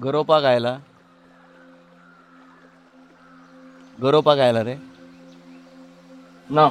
गरोवपाक आयला गरोवपाक आयला रे ना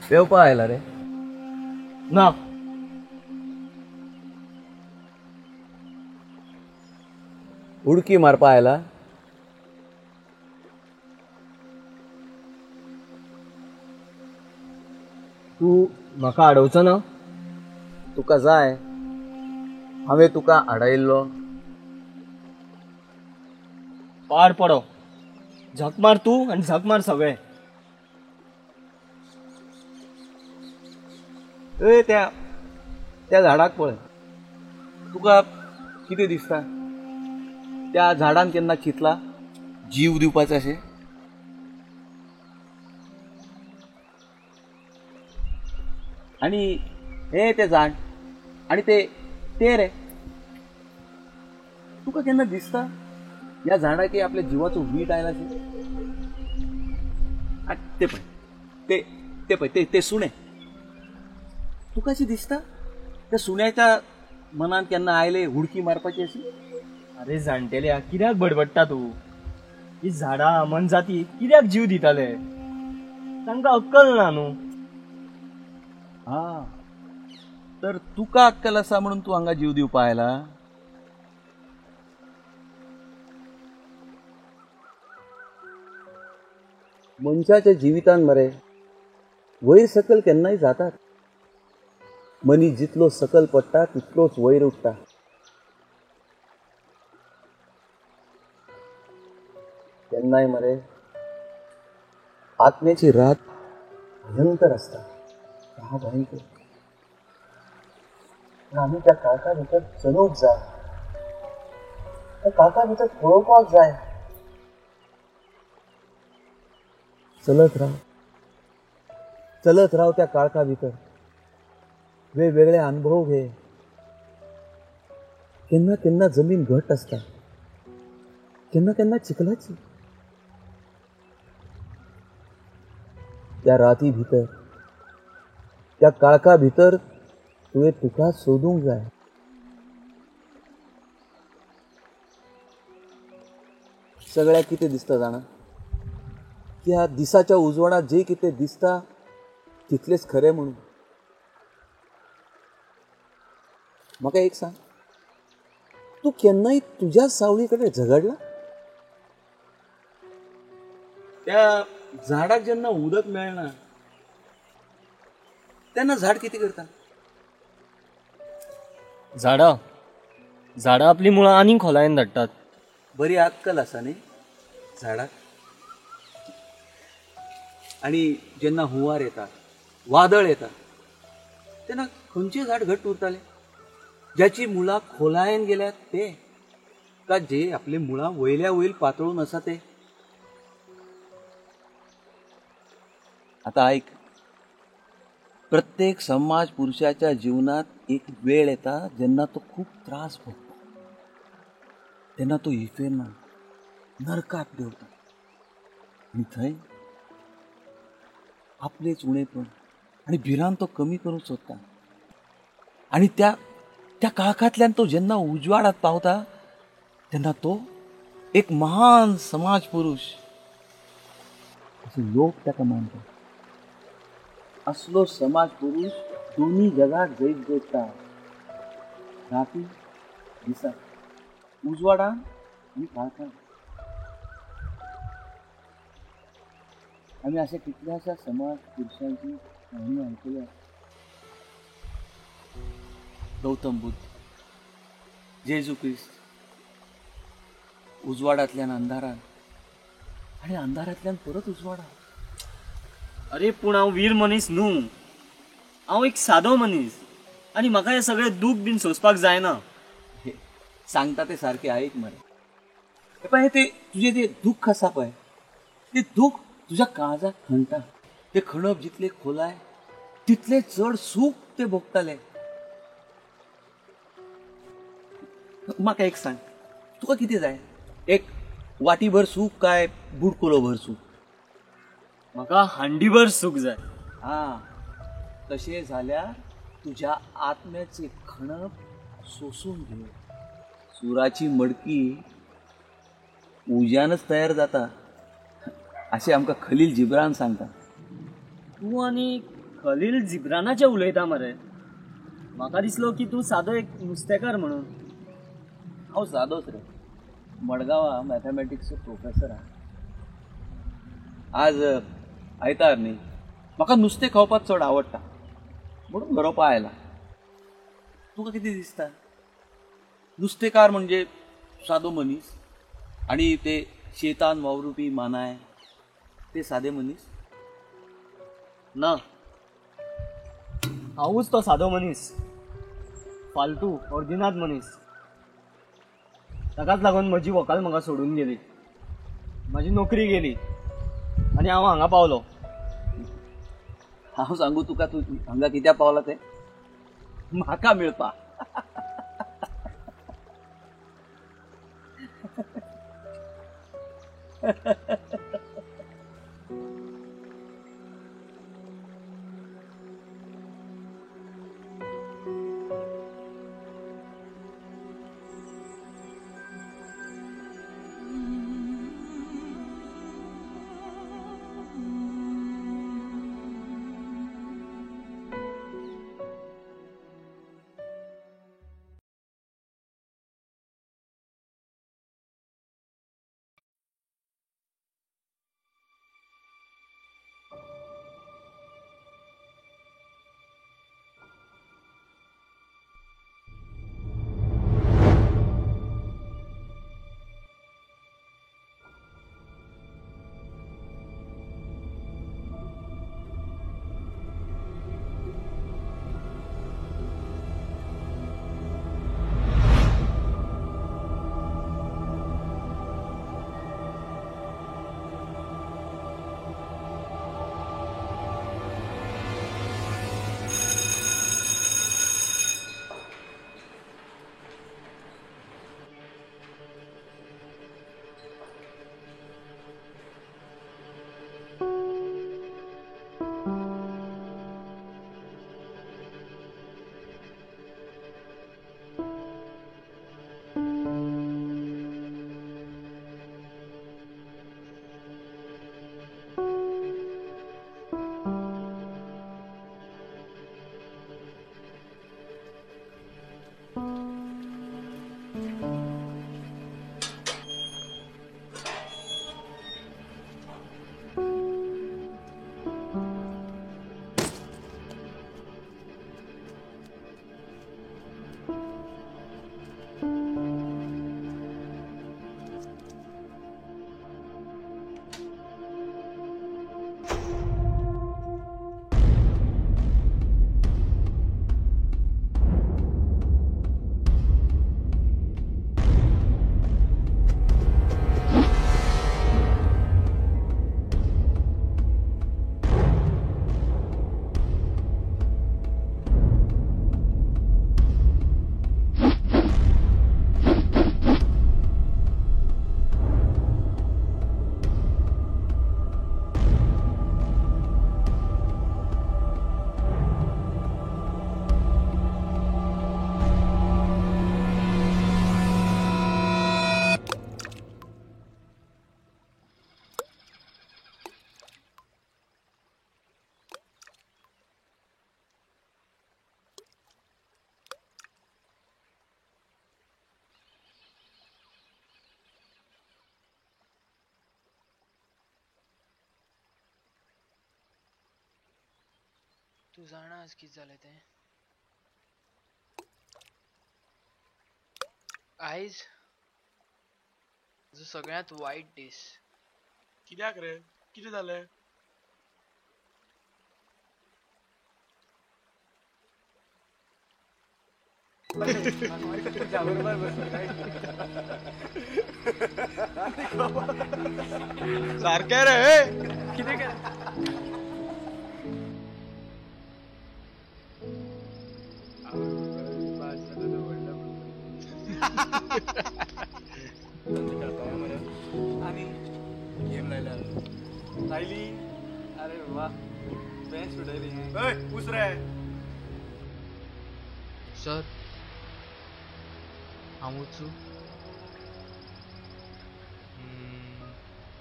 पेवपा आयला रे ना उडकी मारपा आयला तू म्हाका अडवचो ना. तुका जाय हांवें तुका आडायल्लो. पाड पडो. झक मार तू आणि झक मार सगळे. ए त्या त्या झाडाक पळय. तुका कितें दिसता त्या झाडान केन्ना चिंतला जीव दिवपाचें अशें? आणि हे ते झाड आणि ते रे तुका केन्ना दिसता या झाडाक आपल्या जिवाचो वीट आयला ते पळय ते पळय ते सुणे. तुका अशें दिसता त्या सुण्याच्या मनान केन्ना आयले हुडकी मारपाची अशी? अरे जाणटेल्या कित्याक बडबडटा तू. ही झाडां मनजाती कित्याक जीव दिताले? तांकां अक्कल ना न्हू. हा तर तुका अक्कल आसा म्हणून तू हांगा जीव दिवपा आयला? मनशाच्या जिवितान मरे वयर सकल केन्नाय जातात. मनीस जितलो सकल पडटा तितलोच वयर उठटा. केन्नाय मरे आत्म्याची रात भयंकर असता. भयंकर. आम्ही त्या काळखा भितर चलूंक जाय. त्या काळखा भितर पळोवपाक जाय. चलत राव त्या काळखा भितर. वेगवेगळे अनुभव घे. केन्ना केन्ना जमीन घट असता, केन्ना केन्ना चिखलाची. त्या राती भितर त्या काळखा भितर तुवें तुका सोदूंक जाय. सगळ्याक कितें दिसता जाणा? त्या दिसाच्या उजवाडात जे कितें दिसता तितलेच खरें म्हणून. म्हाका एक सांग, तू केन्नाय तुज्या सावळी कडेन झगडला? त्या झाडाक जेन्ना उदक मेळना तेन्ना झाड कितें करता? झाडां आपली मुळां आनीक खोलायेन धाडटात. बरी अक्कल आसा न्ही झाडाक. आणि जेन्ना हुंवार येता, वादळ येता तेन्ना खंयचें झाड घट्ट उरतालें? ज्याची मुळां खोलायेन गेल्यात ते, का जे आपली मुळां वयल्या वयर पातळून आसा ते? आता ऐक, प्रत्येक समाज पुरुषाच्या जीवनात एक वेळ येता जेन्ना तो खूप त्रास भोगता. तेन्ना तो इफेरना नरकात देवता. आनी थंय आपलेच उणेपण आनी भिरांत तो कमी करूंक सोदता. आनी त्या काळखांतल्यान तो जेन्ना उजवाडात पावता तेन्ना तो एक महान समाज पुरुष असे लोक ताका मानतात. असलो समाज पुरुष दोन्ही जगात जैत जोडटा. राती दिसा, उजवाडान आनी काळखांत. आमी अशा कितल्याशा समाज पुरुषांची काहिनी आयकल्या. गौतम बुद्ध, जेजू क्रिस्त उजवाडांतल्यान अंधारात आनी अंधारांतल्यान परत उजवाडात. अरे पूण हांव वीर मनीस न्हू. हांव एक सादो मनीस आनी म्हाका हें सगळें दूख बीन सोंसपाक जायना. सांगता ते सारखे ऐक मरे. पळय ते तुझे ते दुःख आसा पळय, ते दूख तुझ्या काळजाक खणटा. ते खणप जितले खोलाय तितले चड सूख ते भोगताले. म्हाका एक सांग, तुका कितें जाय? एक वाटीभर सूख काय बुडकुलोभर सूख? म्हाका हांडीभर सूख जाय. हा, तशें जाल्यार तुज्या आत्म्याचे खणप सोसून घेऊ. सुराची मडकी उज्यानच तयार जाता असे आमका खलील जिब्रान सांगता. तू आणि खलील जिब्रानाचे उलयता मरे. म्हाका दिसलो की तू सादो एक नुस्तेकार म्हणून. हांव सादोच रे. मडगांवा मॅथमॅटिक्सचो प्रोफेसर हा. आज आयतार न्ही, म्हाका नुस्तें खावपाक चड आवडटा म्हणून गरोवपा आयला. तुका कितें दिसता? नुस्तेकार म्हणजे सादो मनीस आणि ते शेतान वावरुपी मानाय ते सादे मनीस? ना, हांवूच तो सादो मनीस, फालतू ऑर्जिनात मनीस. ताकाच लागून म्हजी व्हंकल म्हाका सोडून गेली, म्हाजी नोकरी गेली आनी हांव हांगा पावलो. हांव सांगू तुका तूं हांगा कित्याक पावला तें? म्हाका मेळपा. तू जाणा आज कितें जालें तें? आयज जो सगळ्यांत वायट दीस. कित्याक रे? कितें जालें? सारकें रे. कितें कर आणि गेम लायला लायली. अरे वा, बेंच उडयली. उस रे सर, हांव वचूं?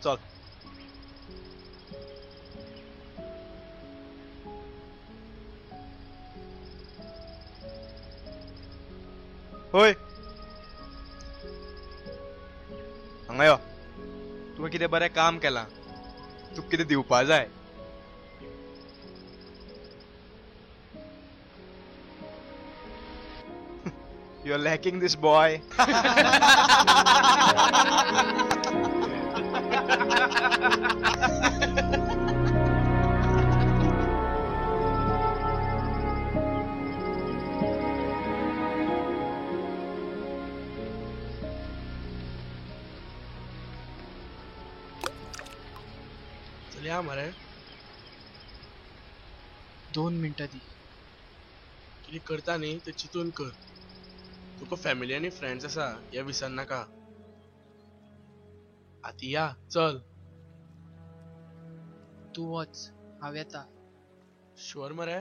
चल. होय हांगा यो. तुका कितें बरें काम केलां. तुका कितें दिवपा जाय. You're lacking this boy. चलिया मरे 2 मिनटां दी. कितें करता न्ही तें चिंतून कर. तुका फॅमिली आनी फ्रेंड्स आसा हें विसर नाका. आती या चल. तूं वच, हांव येता. शुअर मरे.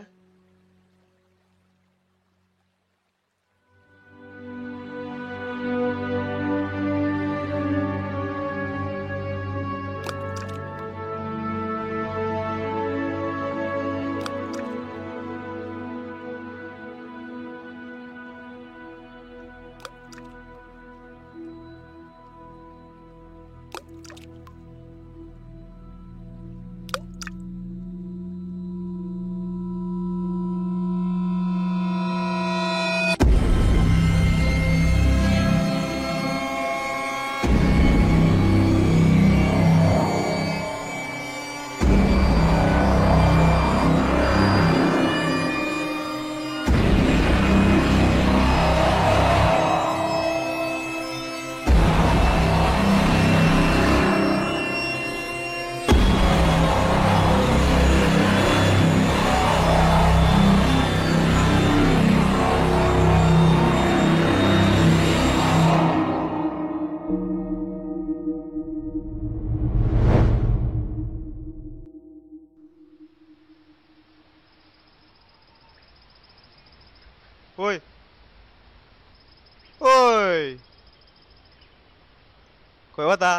होय होय खंय वता.